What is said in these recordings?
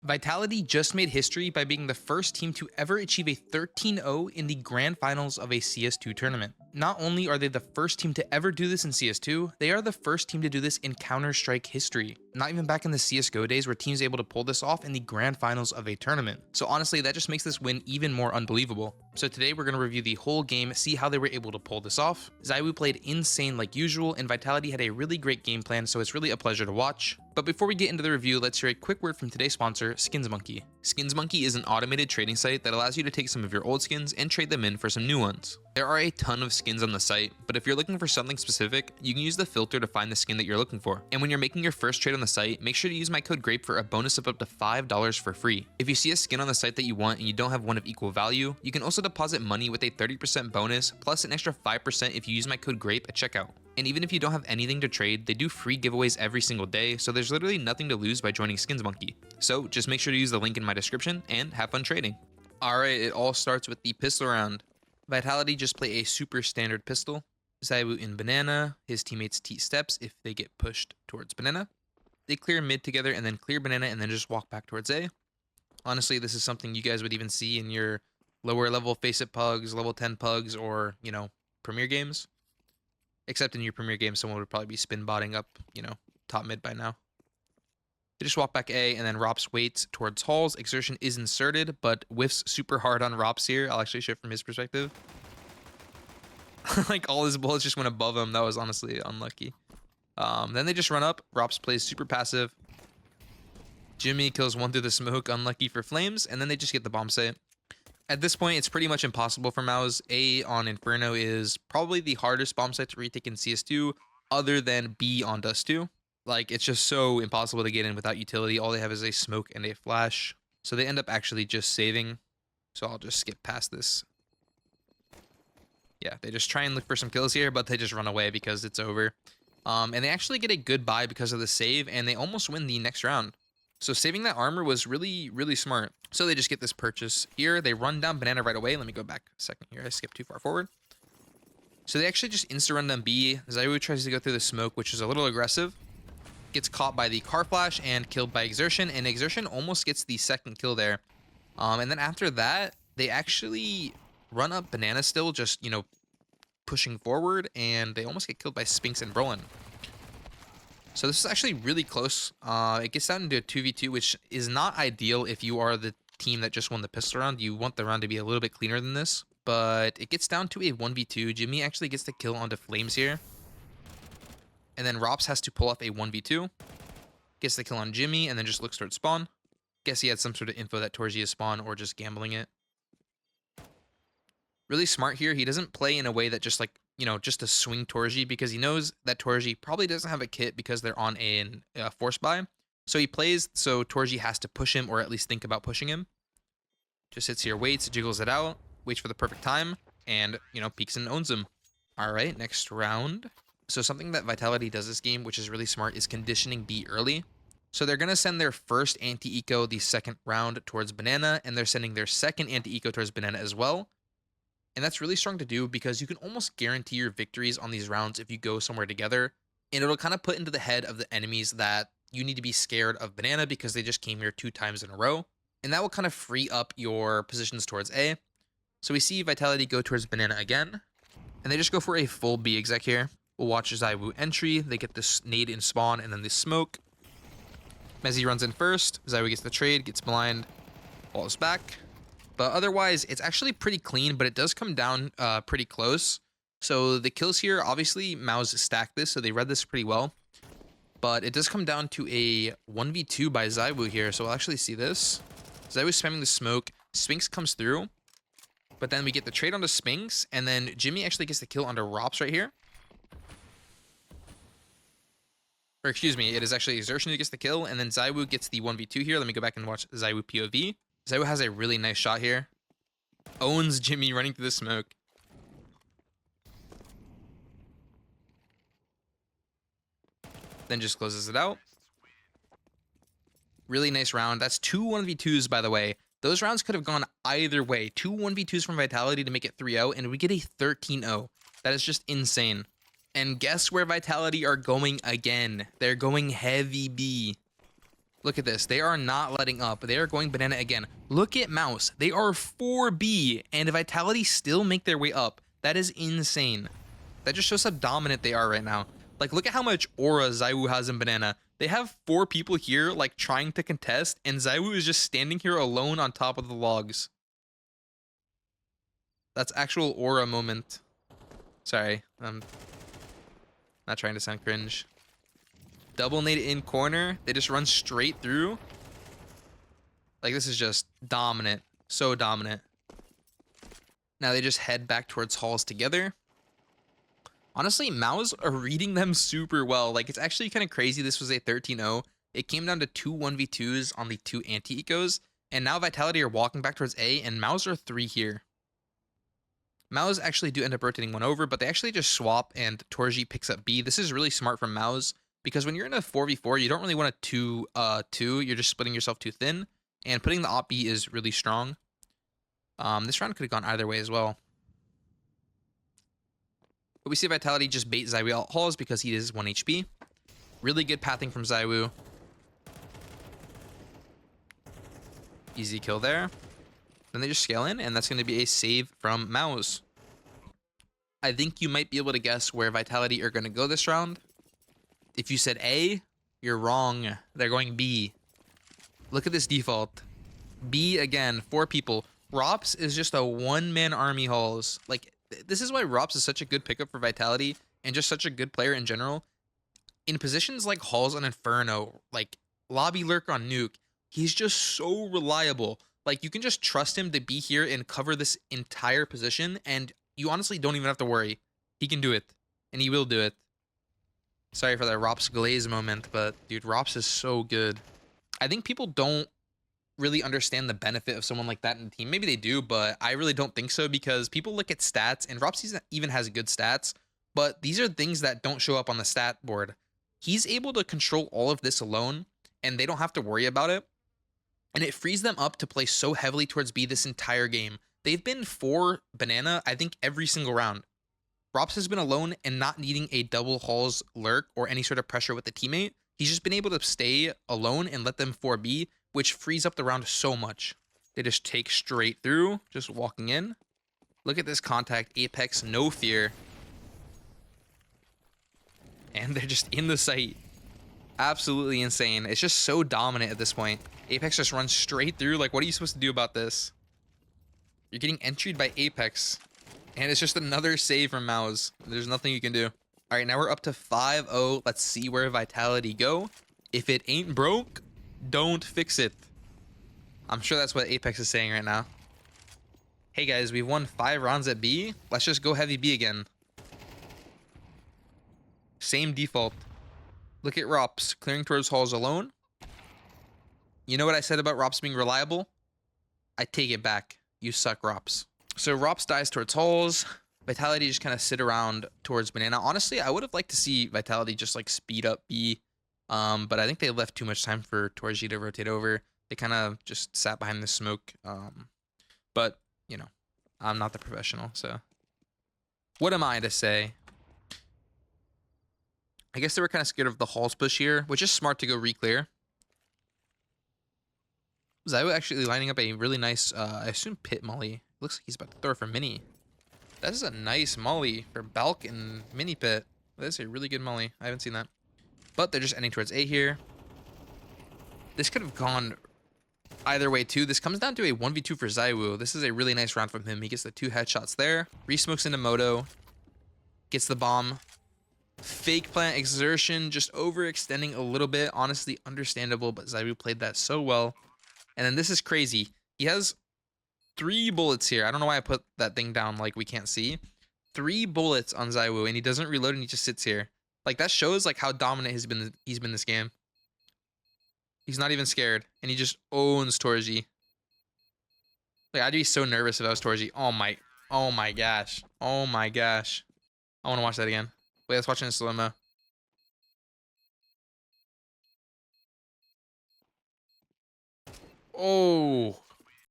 Vitality just made history by being the first team to ever achieve a 13-0 in the grand finals of a CS2 tournament. Not only are they the first team to ever do this in CS2, they are the first team to do this in Counter-Strike history. Not even back in the CSGO days were teams able to pull this off in the grand finals of a tournament. So honestly, that just makes this win even more unbelievable. So today we're going to review the whole game, see how they were able to pull this off. zywoo played insane like usual, and Vitality had a really great game plan, so it's really a pleasure to watch. But before we get into the review, let's hear a quick word from today's sponsor, SkinsMonkey. SkinsMonkey is an automated trading site that allows you to take some of your old skins and trade them in for some new ones. There are a ton of skins on the site, but if you're looking for something specific, you can use the filter to find the skin that you're looking for. And when you're making your first trade on the site, make sure to use my code GRAPE for a bonus of up to $5 for free. If you see a skin on the site that you want and you don't have one of equal value, you can also deposit money with a 30% bonus plus an extra 5% if you use my code GRAPE at checkout. And even if you don't have anything to trade, they do free giveaways every single day, so there's literally nothing to lose by joining SkinsMonkey. So just make sure to use the link in my description and have fun trading. Alright, it all starts with the pistol round. Vitality just play a super standard pistol. zywoo in banana, his teammates T-steps if they get pushed towards banana. They clear mid together and then clear banana and then just walk back towards A. Honestly, this is something you guys would even see in your lower level face-it pugs, level 10 pugs, or, premier games. Except in your premier game, someone would probably be spin botting up, top mid by now. They just walk back A, and then Rops waits towards Halls. Exertion is inserted, but whiffs super hard on Rops here. I'll actually show from his perspective. Like, all his bullets just went above him. That was honestly unlucky. Then they just run up. Rops plays super passive. Jimmy kills one through the smoke, unlucky for Flames, and then they just get the bomb site. At this point, it's pretty much impossible for MOUZ. A on Inferno is probably the hardest bomb site to retake in CS2, other than B on Dust 2. Like, it's just so impossible to get in without utility. All they have is a smoke and a flash. So they end up actually just saving. So I'll just skip past this. Yeah, they just try and look for some kills here, but they just run away because it's over. And they actually get a good buy because of the save, and they almost win the next round. So saving that armor was really, really smart. So they just get this purchase here. They run down banana right away. Let me go back a second here. I skipped too far forward. So they actually just insta-run them B. zywoo tries to go through the smoke, which is a little aggressive. Gets caught by the car flash and killed by Exertion. And Exertion almost gets the second kill there. And then after that, they actually run up banana still, just, pushing forward. And they almost get killed by Spinks and Brolin. So this is actually really close. It gets down into a 2v2, which is not ideal if you are the team that just won the pistol round. You want the round to be a little bit cleaner than this. But it gets down to a 1v2. Jimmy actually gets the kill onto Flames here. And then Rops has to pull off a 1v2. Gets the kill on Jimmy and then just looks towards spawn. Guess he had some sort of info that Torgy is spawn or just gambling it. Really smart here. He doesn't play in a way that just just to swing Torgy, because he knows that Torgy probably doesn't have a kit because they're on a force buy. So he plays so Torgy has to push him, or at least think about pushing him. Just sits here, waits, jiggles it out, waits for the perfect time, and, peeks and owns him. All right, next round. So something that Vitality does this game, which is really smart, is conditioning B early. So they're going to send their first anti-eco the second round towards banana, and they're sending their second anti-eco towards banana as well. And that's really strong to do because you can almost guarantee your victories on these rounds if you go somewhere together. And it'll kind of put into the head of the enemies that you need to be scared of banana because they just came here 2 times in a row. And that will kind of free up your positions towards A. So we see Vitality go towards banana again. And they just go for a full B exec here. We'll watch zywoo entry. They get this nade in spawn and then this smoke. Mezzy runs in first. zywoo gets the trade, gets blind, falls back. But otherwise, it's actually pretty clean, but it does come down pretty close. So the kills here, obviously, MOUZ stacked this, so they read this pretty well. But it does come down to a 1v2 by zywoo here, so we'll actually see this. zywoo spamming the smoke. Spinks comes through, but then we get the trade onto Spinks, and then Jimmy actually gets the kill onto Rops right here. Or excuse me, it is actually Exertion who gets the kill, and then zywoo gets the 1v2 here. Let me go back and watch zywoo POV. zywoo has a really nice shot here. Owns Jimmy running through the smoke. Then just closes it out. Really nice round. That's 2 1v2s, by the way. Those rounds could have gone either way. 2 1v2s from Vitality to make it 3-0, and we get a 13-0. That is just insane. And guess where Vitality are going again? They're going heavy B. Look at this. They are not letting up. They are going banana again. Look at MOUZ. They are 4B, and Vitality still make their way up. That is insane. That just shows how dominant they are right now. Like, look at how much aura zywoo has in banana. They have 4 people here, like, trying to contest, and zywoo is just standing here alone on top of the logs. That's actual aura moment. Sorry, I'm not trying to sound cringe. Double nade in corner. They just run straight through. Like, this is just dominant. So dominant. Now they just head back towards halls together. Honestly, MOUZ are reading them super well. Like, it's actually kind of crazy. This was a 13-0. It came down to 2 1v2s on the 2 anti-ecos. And now Vitality are walking back towards A, and MOUZ are 3 here. MOUZ actually do end up rotating one over, but they actually just swap, and Torji picks up B. This is really smart from MOUZ. Because when you're in a 4v4, you don't really want a 2-2. You're just splitting yourself too thin. And putting the op B is really strong. This round could have gone either way as well. But we see Vitality just bait zywoo out halls because he is 1 HP. Really good pathing from zywoo. Easy kill there. Then they just scale in, and that's going to be a save from MOUZ. I think you might be able to guess where Vitality are going to go this round. If you said A, you're wrong. They're going B. Look at this default. B again, 4 people. Rops is just a one-man army halls. Like, this is why Rops is such a good pickup for Vitality and just such a good player in general. In positions like halls on Inferno, like lobby lurk on Nuke, he's just so reliable. Like, you can just trust him to be here and cover this entire position, and you honestly don't even have to worry. He can do it, and he will do it. Sorry for that Rops glaze moment, but dude, Rops is so good. I think people don't really understand the benefit of someone like that in the team. Maybe they do, but I really don't think so, because people look at stats, and Rops even has good stats, but these are things that don't show up on the stat board. He's able to control all of this alone, and they don't have to worry about it. And it frees them up to play so heavily towards B this entire game. They've been for banana, I think, every single round. Rops has been alone and not needing a double halls lurk or any sort of pressure with the teammate. He's just been able to stay alone and let them 4B, which frees up the round so much. They just take straight through, just walking in. Look at this contact, Apex, no fear. And they're just in the site. Absolutely insane. It's just so dominant at this point. Apex just runs straight through. Like, what are you supposed to do about this? You're getting entryed by Apex. And it's just another save from MOUZ. There's nothing you can do. All right, now we're up to 5-0. Let's see where Vitality go. If it ain't broke, don't fix it. I'm sure that's what Apex is saying right now. Hey guys, we've won 5 rounds at B. Let's just go heavy B again. Same default. Look at Rops clearing towards halls alone. You know what I said about Rops being reliable? I take it back. You suck, Rops. So Rops dies towards halls. Vitality just kind of sit around towards banana. Honestly, I would have liked to see Vitality just like speed up B. But I think they left too much time for Torji to rotate over. They kind of just sat behind the smoke. But, you know, I'm not the professional, so what am I to say? I guess they were kind of scared of the halls push here, which is smart to go re-clear. zywoo actually lining up a really nice, I assume, pit molly. Looks like he's about to throw for mini. That is a nice molly for Balk and mini pit. That is a really good molly. I haven't seen that. But they're just ending towards A here. This could have gone either way too. This comes down to a 1v2 for zywoo. This is a really nice round from him. He gets the 2 headshots there. Re-smokes into Moto. Gets the bomb. Fake plant exertion, just overextending a little bit. Honestly, understandable, but zywoo played that so well. And then this is crazy. He has 3 bullets here. I don't know why I put that thing down like we can't see. 3 bullets on zywoo, and he doesn't reload, and he just sits here. Like, that shows like how dominant he's been this game. He's not even scared, and he just owns Torji. Like, I'd be so nervous if I was Torji. Oh my gosh. Oh my gosh. I want to watch that again. Wait, let's watch it in slow-mo. Oh.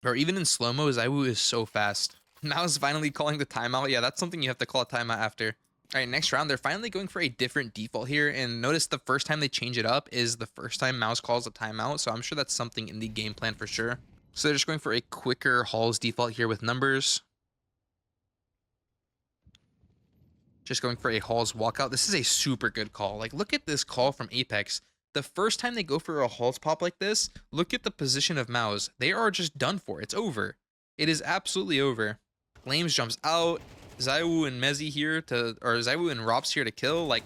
Or even in slow-mo, zywoo is so fast. Now is finally calling the timeout. Yeah, that's something you have to call a timeout after. All right, next round, they're finally going for a different default here. And notice the first time they change it up is the first time MOUZ calls a timeout. So I'm sure that's something in the game plan for sure. So they're just going for a quicker Halls default here with numbers. Just going for a Halls walkout. This is a super good call. Like, look at this call from Apex. The first time they go for a Halls pop like this, look at the position of MOUZ. They are just done for. It's over. It is absolutely over. Flames jumps out. zywoo and Mezzy here or zywoo and Rops here to kill. Like,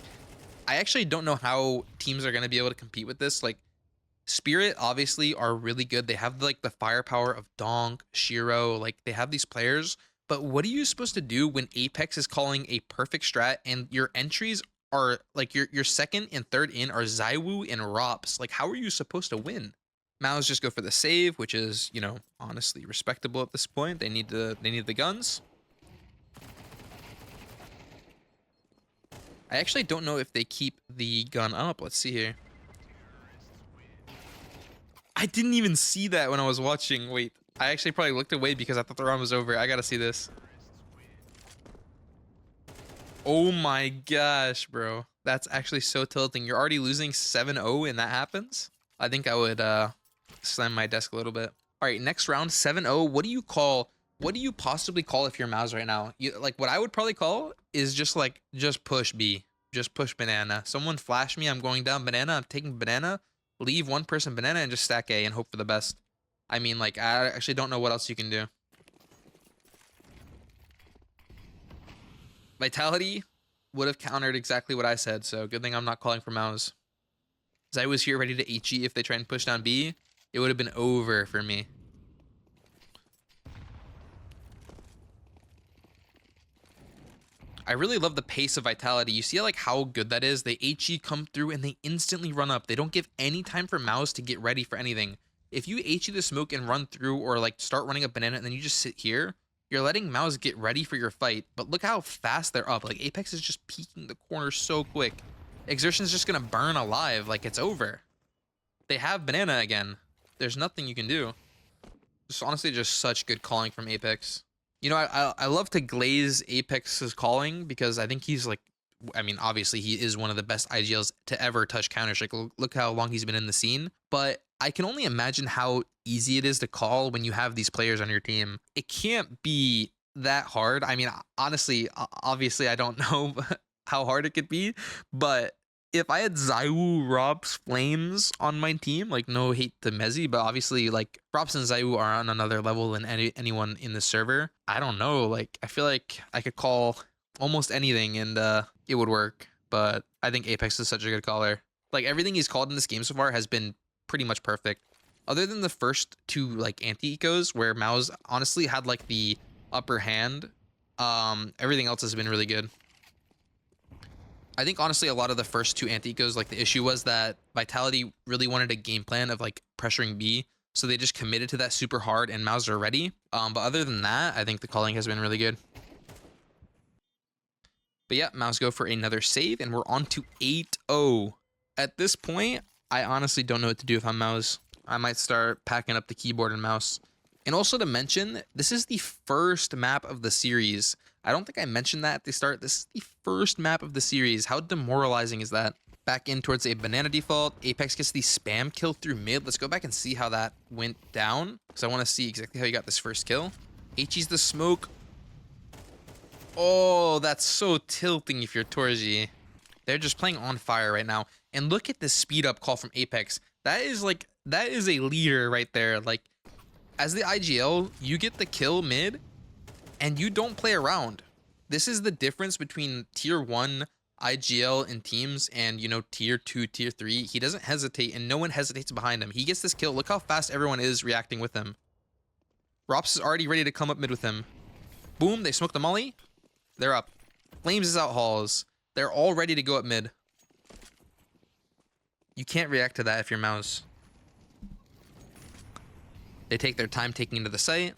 I actually don't know how teams are going to be able to compete with this. Like, Spirit obviously are really good. They have like the firepower of Donk, Shiro. Like, they have these players. But what are you supposed to do when Apex is calling a perfect strat and your entries are like your second and third in are zywoo and Rops? Like, how are you supposed to win? MOUZ just go for the save, which is, you know, honestly respectable at this point. They need the guns. I actually don't know if they keep the gun up. Let's see here. I didn't even see that when I was watching. Wait, I actually probably looked away because I thought the round was over. I gotta see this. Oh my gosh, bro. That's actually so tilting. You're already losing 7-0 and that happens? I think I would slam my desk a little bit. All right, next round, 7-0. What do you call? What do you possibly call if you're MOUZ right now? Like, what I would probably call is just push B. Just push banana. Someone flash me. I'm going down banana. I'm taking banana. Leave one person banana and just stack A and hope for the best. I mean, like, I actually don't know what else you can do. Vitality would have countered exactly what I said, so good thing I'm not calling for MOUZ. As I was here ready to HE if they try and push down B, it would have been over for me. I really love the pace of Vitality. You see like how good that is? They HE come through and they instantly run up. They don't give any time for MOUZ to get ready for anything. If you HE the smoke and run through or like start running a banana and then you just sit here, you're letting MOUZ get ready for your fight. But look how fast they're up. Like Apex is just peeking the corner so quick. Exertion's just gonna burn alive. Like it's over. They have banana again. There's nothing you can do. Just honestly just such good calling from Apex. You know, I love to glaze Apex's calling because I think he's like, I mean, obviously he is one of the best IGLs to ever touch Counter-Strike. Look how long he's been in the scene. But I can only imagine how easy it is to call when you have these players on your team. It can't be that hard. I mean, honestly, obviously I don't know how hard it could be, but if I had zywoo, Robs, Flames on my team, like no hate to Mezzy, but obviously like Robs and zywoo are on another level than anyone in the server. I don't know. Like I feel like I could call almost anything and it would work. But I think Apex is such a good caller. Like everything he's called in this game so far has been pretty much perfect. Other than the first two like anti-ecos where MOUZ honestly had like the upper hand, everything else has been really good. I think honestly a lot of the first two anti-ecos, like the issue was that Vitality really wanted a game plan of like pressuring B, so they just committed to that super hard and MOUZ are ready. But other than that, I think the calling has been really good. But yeah, MOUZ go for another save and we're on to 8-0. At this point, I honestly don't know what to do if I'm MOUZ. I might start packing up the keyboard and mouse. And also to mention, this is the first map of the series. I don't think I mentioned that at the start. This is the first map of the series. How demoralizing is that? Back in towards a banana default. Apex gets the spam kill through mid. Let's go back and see how that went down, because I want to see exactly how he got this first kill. HE's the smoke. Oh, that's so tilting if you're Torji. They're just playing on fire right now. And look at this speed up call from Apex. That is a leader right there. Like, as the IGL, you get the kill mid and you don't play around. This is the difference between tier 1 IGL in teams and, you know, tier 2, tier 3. He doesn't hesitate and no one hesitates behind him. He gets this kill. Look how fast everyone is reacting with him. Rops is already ready to come up mid with him. Boom, they smoke the molly. They're up. Flames is out halls. They're all ready to go up mid. You can't react to that if you're MOUZ. They take their time taking into the site.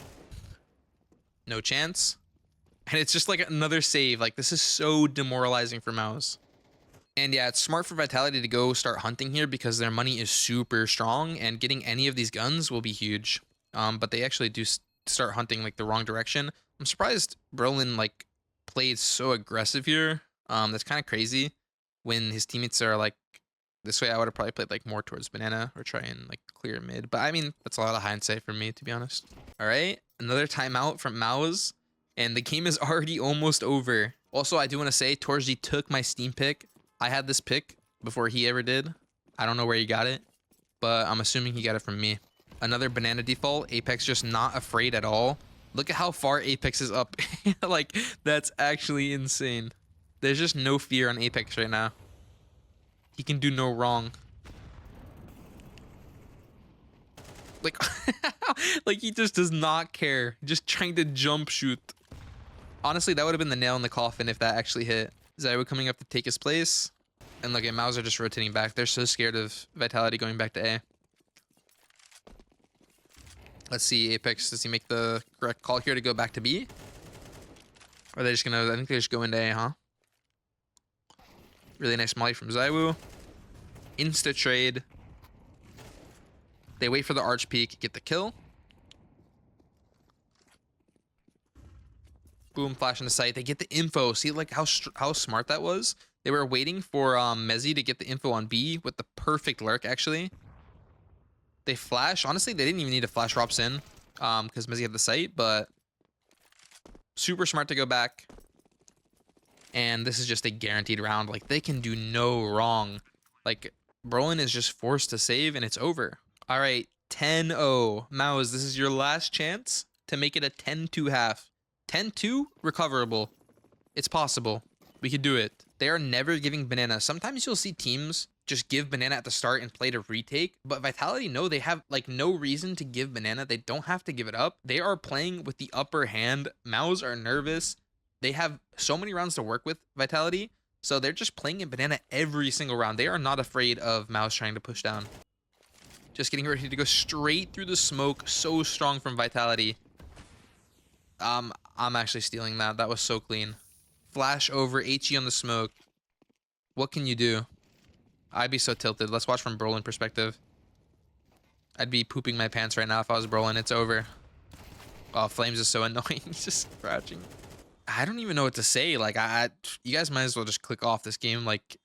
No chance. And it's just like another save. Like, this is so demoralizing for MOUZ. And yeah, it's smart for Vitality to go start hunting here because their money is super strong and getting any of these guns will be huge. But they actually do start hunting like the wrong direction. I'm surprised Brolin like played so aggressive here. That's kind of crazy when his teammates are like this way. I would have probably played like more towards banana or try and like clear mid. But I mean, that's a lot of hindsight for me, to be honest. All right, another timeout from MOUZ, and the game is already almost over. Also, I do want to say Torji took my Steam pick. I had this pick before he ever did. I don't know where he got it, but I'm assuming he got it from me. Another banana default. Apex just not afraid at all. Look at how far Apex is up. Like, that's actually insane. There's just no fear on Apex right now. He can do no wrong. Like, like he just does not care. Just trying to jump shoot. Honestly, that would have been the nail in the coffin if that actually hit. Zywoo coming up to take his place. And look at MOUZ are just rotating back. They're so scared of Vitality going back to A. Let's see, Apex, does he make the correct call here to go back to B? Or are they just gonna, I think they just go into A, huh? Really nice molly from Zywoo. Insta trade. They wait for the arch peek, get the kill. Boom, flash in the sight. They get the info. See like how smart that was? They were waiting for Mezzi to get the info on B with the perfect lurk, actually. They flash. Honestly, they didn't even need to flash Rops in because Mezzi had the sight, but super smart to go back. And this is just a guaranteed round. Like, they can do no wrong. Like, Brolin is just forced to save, and it's over. All right, 10-0. MOUZ, this is your last chance to make it a 10-2 half. 10-2, recoverable. It's possible. We could do it. They are never giving banana. Sometimes you'll see teams just give banana at the start and play to retake, but Vitality, no, they have like no reason to give banana. They don't have to give it up. They are playing with the upper hand. MOUZ are nervous. They have so many rounds to work with, Vitality, so they're just playing in banana every single round. They are not afraid of MOUZ trying to push down. Just getting ready to go straight through the smoke. So strong from Vitality. I'm actually stealing that. That was so clean. Flash over HE on the smoke. What can you do? I'd be so tilted. Let's watch from Brolin perspective. I'd be pooping my pants right now if I was Brolin. It's over. Oh, Flames is so annoying. He's just crouching. I don't even know what to say. Like, you guys might as well just click off this game. Like,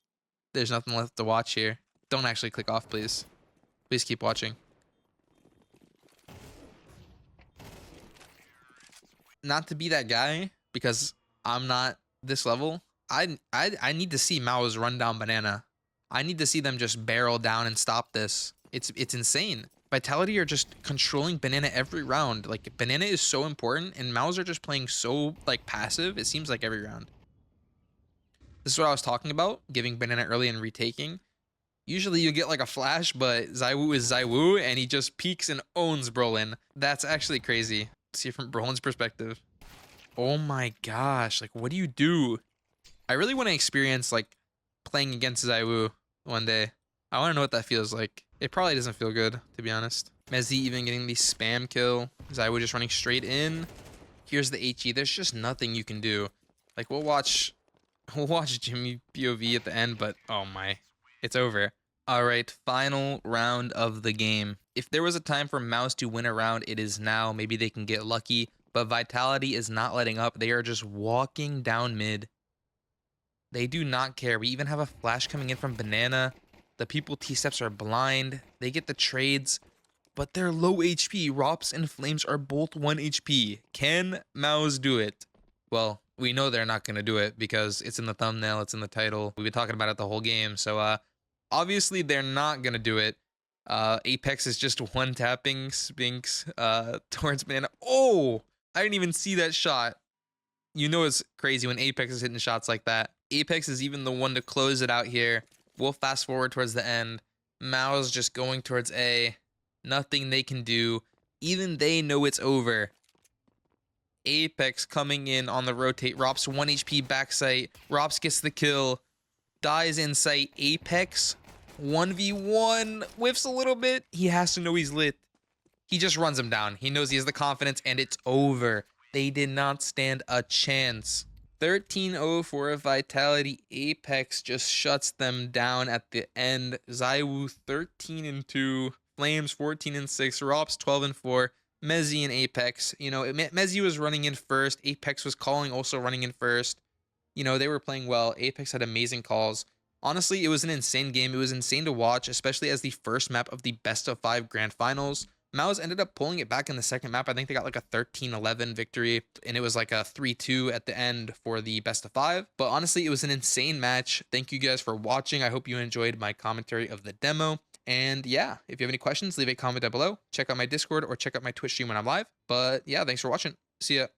there's nothing left to watch here. Don't actually click off, please. Please keep watching. Not to be that guy, because I'm not this level. I need to see MOUZ run down banana. I need to see them just barrel down and stop this. It's insane. Vitality are just controlling banana every round. Like, banana is so important, and MOUZ are just playing so like passive. It seems like every round. This is what I was talking about, giving banana early and retaking. Usually you get like a flash, but Zywoo is Zywoo, and he just peeks and owns Brolin. That's actually crazy. See from Brolin's perspective. Oh my gosh, like, what do you do? I really want to experience like playing against Zywoo one day. I want to know what that feels like. It probably doesn't feel good, to be honest. Mezzi even getting the spam kill. Zywoo just running straight in. Here's the HE. There's just nothing you can do. Like, we'll watch Jimmy POV at the end, but oh my, it's over. All right, final round of the game. If there was a time for MOUZ to win a round, it is now. Maybe they can get lucky, but Vitality is not letting up. They are just walking down mid. They do not care. We even have a flash coming in from banana. The people T-steps are blind. They get the trades, but they're low HP. Rops and Flames are both 1 HP. Can MOUZ do it? Well, we know they're not going to do it because it's in the thumbnail. It's in the title. We've been talking about it the whole game. So, obviously, they're not going to do it. Apex is just one-tapping Spinks towards banana. Oh! I didn't even see that shot. You know it's crazy when Apex is hitting shots like that. Apex is even the one to close it out here. We'll fast forward towards the end. MOUZ just going towards A. Nothing they can do. Even they know it's over. Apex coming in on the rotate. Rops 1 HP backside. Rops gets the kill. Dies in sight. Apex 1v1. Whiffs a little bit. He has to know he's lit. He just runs him down. He knows he has the confidence, and it's over. They did not stand a chance. 13-0 for a Vitality. Apex just shuts them down at the end. Zywoo 13-2. Flames 14-6. Rops 12-4. Mezzi and Apex. You know, Mezzi was running in first. Apex was calling, also running in first. You know, they were playing well. Apex had amazing calls. Honestly, it was an insane game. It was insane to watch, especially as the first map of the best of 5 grand finals. MOUZ ended up pulling it back in the second map. I think they got like a 13-11 victory, and it was like a 3-2 at the end for the best of 5. But honestly, it was an insane match. Thank you guys for watching. I hope you enjoyed my commentary of the demo. And yeah, if you have any questions, leave a comment down below. Check out my Discord or check out my Twitch stream when I'm live. But yeah, thanks for watching. See ya.